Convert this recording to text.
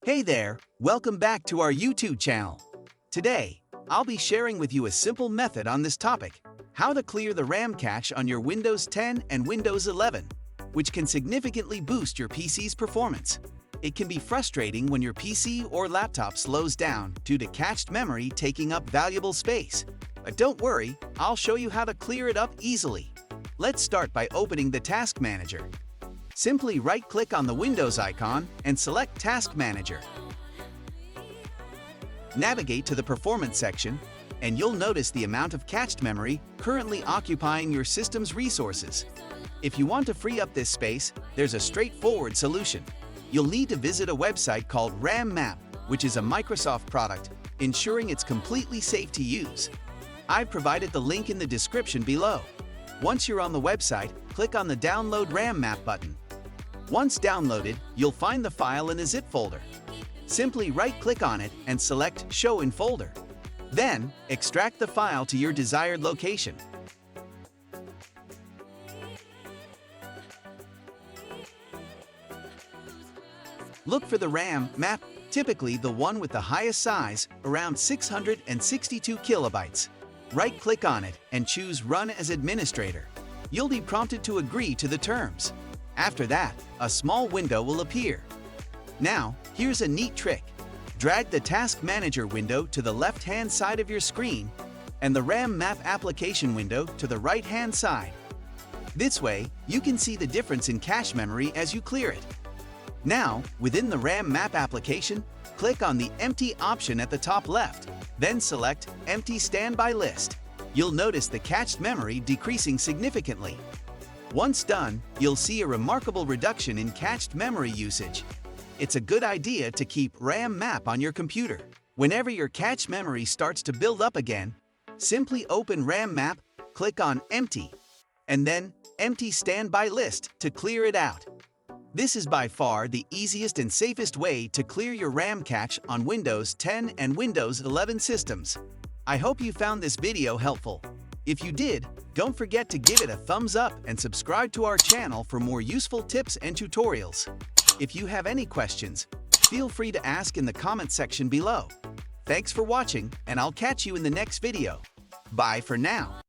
Hey there, welcome back to our YouTube channel. Today, I'll be sharing with you a simple method on this topic, how to clear the RAM cache on your Windows 10 and Windows 11, which can significantly boost your PC's performance. It can be frustrating when your PC or laptop slows down due to cached memory taking up valuable space. But don't worry, I'll show you how to clear it up easily. Let's start by opening the Task Manager. Simply right-click on the Windows icon and select Task Manager. Navigate to the Performance section, and you'll notice the amount of cached memory currently occupying your system's resources. If you want to free up this space, there's a straightforward solution. You'll need to visit a website called RAM Map, which is a Microsoft product, ensuring it's completely safe to use. I've provided the link in the description below. Once you're on the website, click on the Download RAM Map button. Once downloaded, you'll find the file in a zip folder. Simply right-click on it and select Show in Folder. Then, extract the file to your desired location. Look for the RAM map, typically the one with the highest size, around 662 kilobytes. Right-click on it and choose Run as Administrator. You'll be prompted to agree to the terms. After that, a small window will appear. Now, here's a neat trick. Drag the Task Manager window to the left-hand side of your screen and the RAM Map application window to the right-hand side. This way, you can see the difference in cache memory as you clear it. Now, within the RAM Map application, click on the Empty option at the top left, then select Empty Standby List. You'll notice the cached memory decreasing significantly. Once done, you'll see a remarkable reduction in cached memory usage. It's a good idea to keep RAM Map on your computer. Whenever your cache memory starts to build up again, simply open RAM Map, click on Empty, and then Empty Standby List to clear it out. This is by far the easiest and safest way to clear your RAM cache on Windows 10 and Windows 11 systems. I hope you found this video helpful. If you did, don't forget to give it a thumbs up and subscribe to our channel for more useful tips and tutorials. If you have any questions, feel free to ask in the comment section below. Thanks for watching, and I'll catch you in the next video. Bye for now.